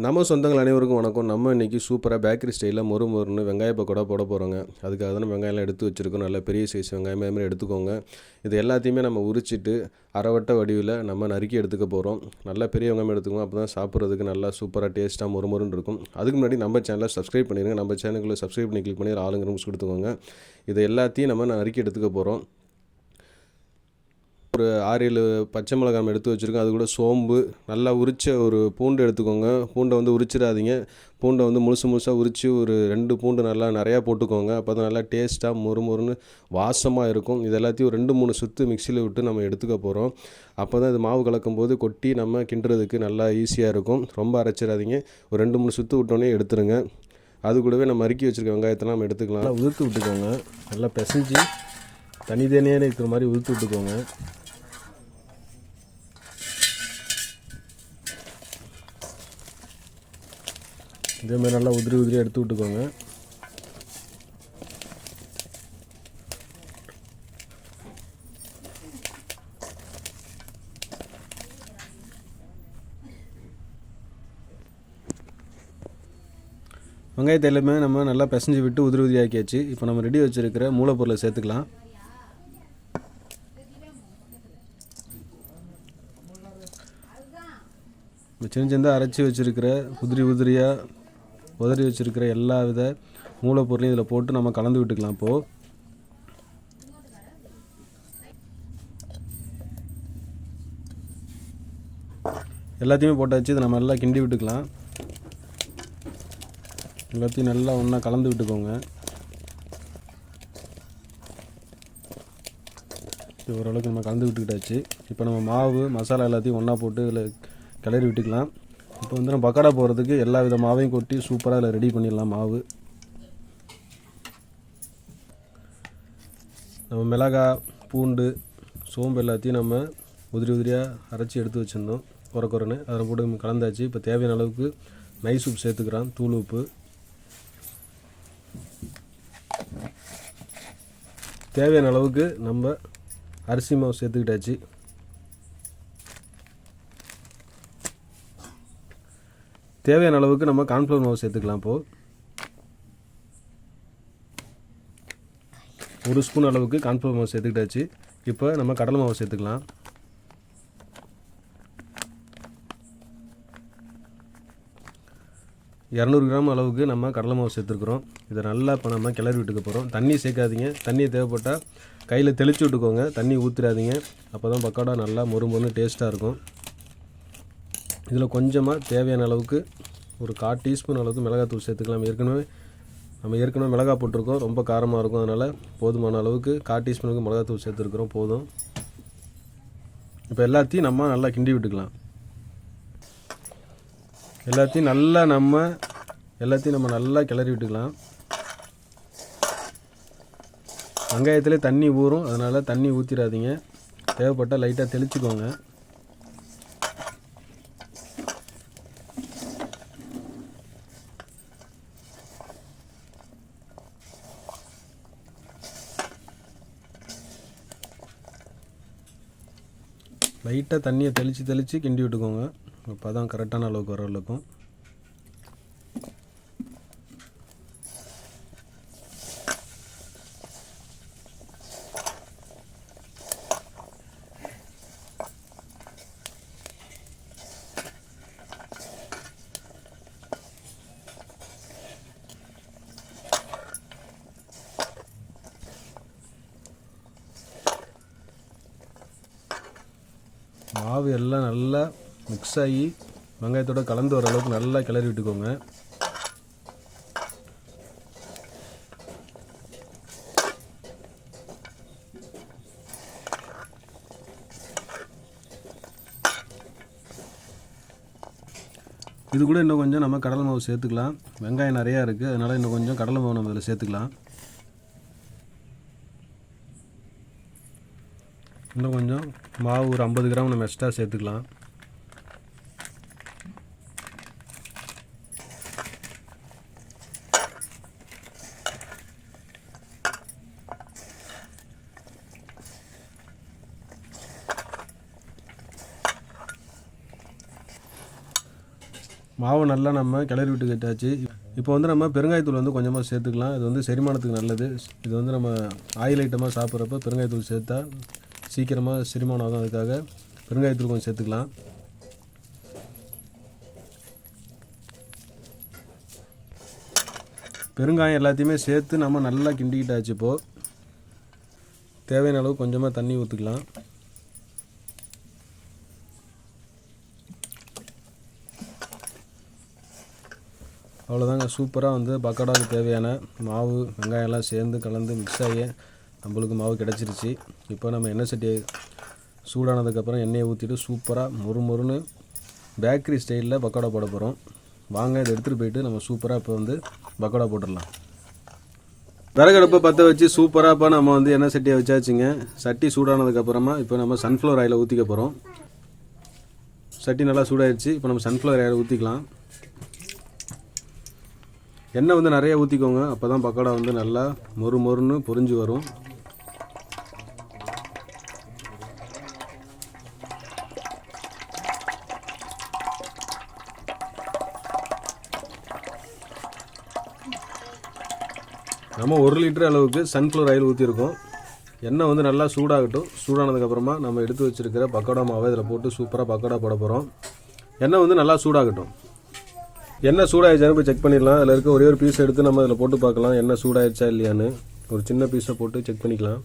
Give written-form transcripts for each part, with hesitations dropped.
நம்ம சொந்தங்கள் அனைவருக்கும் வணக்கம். நம்ம இன்றைக்கி சூப்பராக பேக்கரி ஸ்டைலில் மொறுன்னு வெங்காய பக்கோடா போட போகிறோங்க. அதுக்காக தான் வெங்காயம்லாம் எடுத்து வச்சுருக்கோம். நல்ல பெரிய சைஸ் வெங்காயம் மாதிரி எடுத்துக்கோங்க. இது எல்லாத்தையுமே நம்ம உரிச்சிட்டு அரைவட்ட வடிவில் நம்ம நறுக்கி எடுத்துக்க போகிறோம். நல்லா பெரிய வெங்காயம் எடுத்துக்கோங்க. அப்போ தான் சாப்பிட்றதுக்கு நல்லா சூப்பராக டேஸ்ட்டாக மொறுன்னு இருக்கும். அதுக்கு முன்னாடி நம்ம சேனலை சப்ஸ்கிரைப் பண்ணிடுங்க. நம்ம சேனலுக்குள்ளே சப்ஸ்கிரைப் பண்ணி கிளிக் பண்ணி ஆளுங்கிற ரூம்ஸ் கொடுத்துக்கோங்க. இதை எல்லாத்தையும் நம்ம நறுக்கி எடுத்துக்க போகிறோம். ஒரு 6-7 பச்சை மிளகாய் எடுத்து வச்சுருக்கோம். அது கூட சோம்பு, நல்லா உரித்த ஒரு பூண்டு எடுத்துக்கோங்க. பூண்டை வந்து உரிச்சிடாதீங்க. பூண்டை வந்து முழுசாக உரித்து ஒரு 2 பூண்டு நல்லா நிறையா போட்டுக்கோங்க. அப்போ தான் நல்லா டேஸ்ட்டாக மொறுன்னு வாசமாக இருக்கும். இது எல்லாத்தையும் ஒரு 2-3 சுற்று மிக்சியில் விட்டு நம்ம எடுத்துக்க போகிறோம். அப்போ தான் இது மாவு கலக்கும் போது கொட்டி நம்ம கிண்டுறதுக்கு நல்லா ஈஸியாக இருக்கும். ரொம்ப அரைச்சிடாதீங்க. ஒரு 2-3 சுற்று விட்டோன்னே எடுத்துருங்க. அது கூடவே நம்ம நறுக்கி வச்சுருக்க வெங்காயத்தெல்லாம் நம்ம எடுத்துக்கலாம். நல்லா உதுத்து விட்டுக்கோங்க. நல்லா பிசைஞ்சு தனித்தனியாக இருக்கிற மாதிரி உதுத்து விட்டுக்கோங்க. இதேமாதிரி நல்லா உதிரி எடுத்து விட்டுக்கோங்க. வெங்காயத்தை எல்லாமே நம்ம நல்லா பிசைஞ்சு விட்டு உதிரி ஆக்கியாச்சு. இப்போ நம்ம ரெடி வச்சுருக்கிற மூலப்பொருளை சேர்த்துக்கலாம். சின்ன அரைச்சி வச்சுருக்கிற உதறி வச்சுருக்கிற எல்லா வித மூலப்பொருளையும் இதில் போட்டு நம்ம கலந்து விட்டுக்கலாம். இப்போது எல்லாத்தையுமே போட்டாச்சு. இதை நம்ம நல்லா கிண்டி விட்டுக்கலாம். எல்லாத்தையும் நல்லா ஒன்றா கலந்து விட்டுக்கோங்க. ஓரளவுக்கு நம்ம கலந்து விட்டுக்கிட்டாச்சு. இப்போ நம்ம மாவு மசாலா எல்லாத்தையும் ஒன்றா போட்டு இதில் கிளறி விட்டுக்கலாம். இப்போ வந்து நம்ம பக்கோடா போடுறதுக்கு எல்லா வித மாவையும் கொட்டி சூப்பராக இதில் ரெடி பண்ணிடலாம். மாவு நம்ம மிளகாய், பூண்டு, சோம்பு எல்லாத்தையும் நம்ம உதிரியாக அரைச்சி எடுத்து வச்சுருந்தோம். குறைன்னு அதில் போட்டு கலந்தாச்சு. இப்போ தேவையான அளவுக்கு நைஸ் உப்பு சேர்த்துக்கிறோம். தூள் உப்பு தேவையான அளவுக்கு நம்ம அரிசி மாவு சேர்த்துக்கிட்டாச்சு. தேவையான அளவுக்கு நம்ம கார்ன்ஃப்ளவர் மாவு சேர்த்துக்கலாம். இப்போது 1 ஸ்பூன் அளவுக்கு கார்ன்ஃப்ளவர் மாவு சேர்த்துக்கிட்டாச்சு. இப்போ நம்ம கடலை மாவு சேர்த்துக்கலாம். $200 அளவுக்கு நம்ம கடலை மாவு சேர்த்துருக்குறோம். இதை நல்லா இப்போ நம்ம கிளறி விட்டுக்க போகிறோம். தண்ணி சேர்க்காதீங்க. தண்ணி தேவைப்பட்டால் கையில் தெளித்து விட்டுக்கோங்க. தண்ணி ஊற்றிடாதீங்க. அப்போ தான் பக்கோடா நல்லா மொறுன்னு டேஸ்ட்டாக இருக்கும். இதில் கொஞ்சமாக தேவையான அளவுக்கு ஒரு 1/4 டீஸ்பூன் அளவுக்கு மிளகாத்தூள் சேர்த்துக்கலாம். நம்ம ஏற்கனவே மிளகாய் போட்டிருக்கோம். ரொம்ப காரமாக இருக்கும். அதனால் போதுமான அளவுக்கு 1/4 டீஸ்பூனுக்கு மிளகாத்தூள் சேர்த்துருக்குறோம். போதும். இப்போ எல்லாத்தையும் நம்ம நல்லா கிண்டி விட்டுக்கலாம். எல்லாத்தையும் நம்ம நல்லா கிளறி விட்டுக்கலாம். வெங்காயத்திலே தண்ணி ஊறும். அதனால் தண்ணி ஊற்றிடாதீங்க. தேவைப்பட்டால் லைட்டாக தெளிச்சுக்கோங்க. லைட்டாக தண்ணியை தெளித்து கிண்டி விட்டுக்கோங்க. அப்போ தான் கரெக்டான அளவுக்கு வர இருக்கும். மாவு எல்லாம் நல்லா மிக்ஸ் ஆகி வெங்காயத்தோடு கலந்து வர அளவுக்கு நல்லா கிளறி விட்டுக்கோங்க. இது கூட இன்னும் கொஞ்சம் நம்ம கடலை மாவு சேர்த்துக்கலாம். வெங்காயம் நிறையா இருக்குது. அதனால் இன்னும் கொஞ்சம் கடலை மாவு நம்ம இதில் சேர்த்துக்கலாம். இன்னும் கொஞ்சம் மாவு ஒரு 50 கிராம் நம்ம எக்ஸ்ட்ரா சேர்த்துக்கலாம். மாவு நல்லா நம்ம கிளறி விட்டு கட்டாச்சு. இப்போ வந்து நம்ம பெருங்காயத்தூள் வந்து கொஞ்சமாக சேர்த்துக்கலாம். இது வந்து செரிமானத்துக்கு நல்லது. இது வந்து நம்ம ஆயில் ஐட்டமாக சாப்பிட்றப்ப பெருங்காயத்தூள் சேர்த்தா சீக்கிரமாக செரிமானம் ஆகும். அதுக்காக பெருங்காயத்தூள் கொஞ்சம் சேர்த்துக்கலாம். பெருங்காயம் எல்லாத்தையுமே சேர்த்து நம்ம நல்லா கிண்டிக்கிட்டாச்சு. இப்போது தேவையான அளவு கொஞ்சமாக தண்ணி ஊற்றிக்கலாம். அவ்வளோதாங்க, சூப்பராக வந்து பக்கோடாவுக்கு தேவையான மாவு வெங்காயம்லாம் சேர்ந்து கலந்து மிக்ஸ் ஆகி நம்மளுக்கு மாவு கிடச்சிருச்சு. இப்போ நம்ம எண்ணெய் சட்டி சூடானதுக்கப்புறம் எண்ணெயை ஊற்றிட்டு சூப்பராக மொறுன்னு பேக்கரி ஸ்டைலில் பக்கோடா போட போகிறோம். வாங்க, இதை எடுத்துகிட்டு போயிட்டு நம்ம சூப்பராக இப்போ வந்து பக்கோடா போட்டுடலாம். விறகடுப்பை பற்ற வச்சு சூப்பராக இப்போ நம்ம வந்து எண்ணெய் சட்டியை வச்சாச்சுங்க. சட்டி சூடானதுக்கப்புறமா இப்போ நம்ம சன்ஃப்ளவர் ஆயிலை ஊற்றிக்க போகிறோம். சட்டி நல்லா சூடாயிடுச்சு. இப்போ நம்ம சன்ஃப்ளவர் ஆயிலை ஊற்றிக்கலாம். எண்ணெய் வந்து நிறைய ஊற்றிக்கோங்க, அப்போ தான் பக்கோடா வந்து நல்லா மொறுன்னு பொரிஞ்சு வரும். நம்ம 1 லிட்டர் அளவுக்கு சன்ஃப்ளவர் ஆயில் ஊற்றிருக்கோம். எண்ணெய் வந்து நல்லா சூடாகட்டும். சூடானதுக்கப்புறமா நம்ம எடுத்து வச்சுருக்கிற பக்கோடா மாவை இதில் போட்டு சூப்பராக பக்கோடா போட போகிறோம். எண்ணெய் வந்து நல்லா சூடாகட்டும். எண்ணெய் சூடாகிடுச்சானு போய் செக் பண்ணிடலாம். அதில் இருக்க ஒரே ஒரு பீஸ் எடுத்து நம்ம இதில் போட்டு பார்க்கலாம், எண்ணெய் சூடாகிடுச்சா இல்லையான்னு. ஒரு சின்ன பீஸை போட்டு செக் பண்ணிக்கலாம்.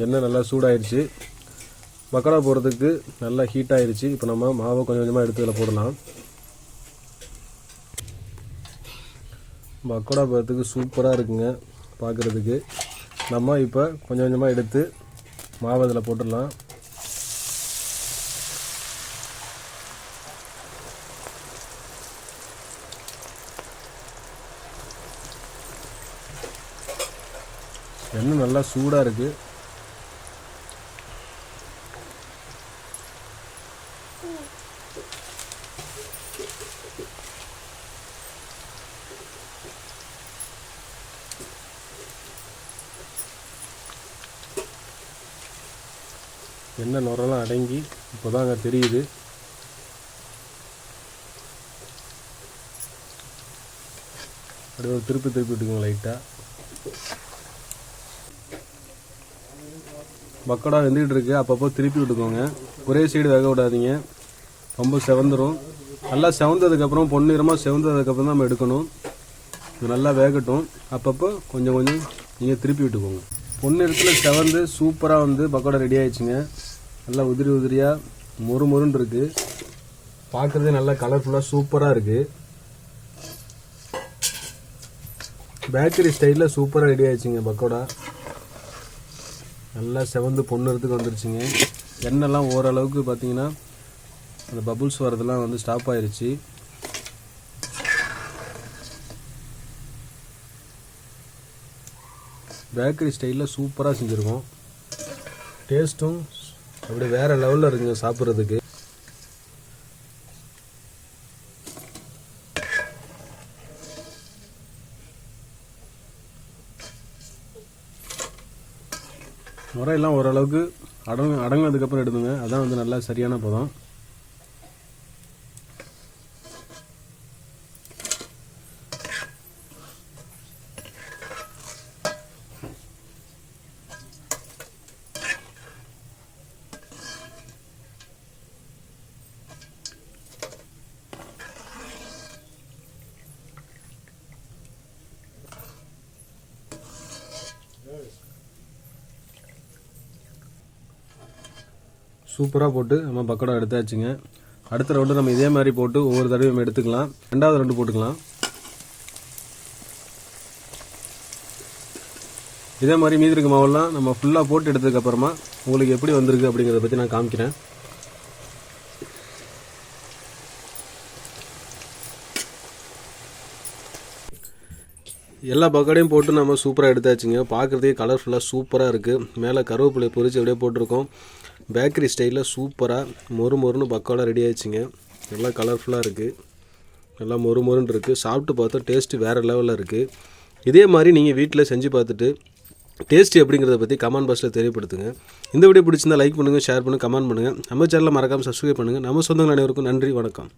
எண்ணெய் நல்லா சூடாகிடுச்சு. பக்கோடா போடுறதுக்கு நல்லா ஹீட் ஆகிடுச்சு. இப்போ நம்ம மாவை கொஞ்சம் கொஞ்சமாக எடுத்து இதில் போடலாம். பக்கோடா பார்த்துக்கு சூப்பராக இருக்குங்க பார்க்குறதுக்கு. நம்ம இப்போ கொஞ்சம் கொஞ்சமாக எடுத்து மாவு இதில் போட்டுடலாம். எண்ணெய் நல்லா சூடாக இருக்குது. எண்ணெய் நுரெல்லாம் அடங்கி இப்போ தான் அங்கே தெரியுது. அப்படியே ஒரு திருப்பி விட்டுக்கோங்க லைட்டாக. பக்கோடா வெந்துக்கிட்டு இருக்கு, அப்பப்போ திருப்பி விட்டுக்கோங்க. ஒரே சைடு வேக விடாதீங்க, ரொம்ப செவந்துடும். நல்லா செவந்ததுக்கப்புறம் பொன்னிறமாக செவந்ததுக்கப்புறம் தான் நம்ம எடுக்கணும். இது நல்லா வேகட்டும். அப்பப்போ கொஞ்சம் கொஞ்சம் நீங்கள் திருப்பி விட்டுக்கோங்க. பொன்னிறத்தில் செவந்து சூப்பராக வந்து பக்கோடா ரெடி ஆயிடுச்சுங்க. நல்லா உதிரியாக மொறுன்னு இருக்குது. பார்க்குறதே நல்லா கலர்ஃபுல்லாக சூப்பராக இருக்குது. பேக்கரி ஸ்டைலில் சூப்பராக ரெடி ஆயிடுச்சுங்க பக்கோடா. நல்லா செவந்து பொன்னிறத்துக்கு வந்துருச்சுங்க. எண்ணெய்லாம் ஓரளவுக்கு பார்த்தீங்கன்னா அந்த பபுள்ஸ் வரதெல்லாம் வந்து ஸ்டாப் ஆயிடுச்சு. பேக்கரி ஸ்டைலில் சூப்பராக செஞ்சுருக்கோம். டேஸ்ட்டும் அப்படியே வேறு லெவலில் இருக்குங்க சாப்பிட்றதுக்கு. முறையெல்லாம் ஓரளவுக்கு அடங்கினதுக்கப்புறம் எடுத்துங்க, அதான் வந்து நல்லா சரியான பதம். சூப்பராக போட்டு நம்ம பக்கோடா எடுத்தாச்சுங்க. அடுத்த ரவுண்டு நம்ம இதே மாதிரி போட்டு ஒவ்வொரு தடவையும் நம்ம எடுத்துக்கலாம். 2வது ரவுண்டு போட்டுக்கலாம். இதே மாதிரி மீதி இருக்க மாவெல்லாம் நம்ம ஃபுல்லாக போட்டு எடுத்ததுக்கப்புறமா உங்களுக்கு எப்படி வந்திருக்கு அப்படிங்கிறத பற்றி நான் காமிக்கிறேன். எல்லா பக்கோடையும் போட்டு நம்ம சூப்பராக எடுத்தாச்சுங்க. பார்க்குறதுக்கே கலர்ஃபுல்லாக சூப்பராக இருக்குது. மேலே கருவேப்பிலை பொரிச்சு அப்படியே போட்டிருக்கோம். பேக்கரி ஸ்டைலில் சூப்பராக மொறுன்னு பக்கோடா ரெடி ஆயிடுச்சுங்க. நல்லா கலர்ஃபுல்லாக இருக்குது, நல்லா மொறுன்னு இருக்குது. சாப்பிட்டு பார்த்தா டேஸ்ட்டு வேறு லெவலில் இருக்குது. இதே மாதிரி நீங்கள் வீட்டில் செஞ்சு பார்த்துட்டு டேஸ்ட் எப்படிங்கிறத பற்றி கமெண்ட் பாக்ஸில் தெரியப்படுத்துங்க. இந்த வீடியோ பிடிச்சிருந்தால் லைக் பண்ணுங்கள், ஷேர் பண்ணுங்கள், கமெண்ட் பண்ணுங்கள். நம்ம சேனலை மறக்காமல் சப்ஸ்கிரைப் பண்ணுங்கள். நம்ம சொந்தங்கள் அனைவருக்கும் நன்றி, வணக்கம்.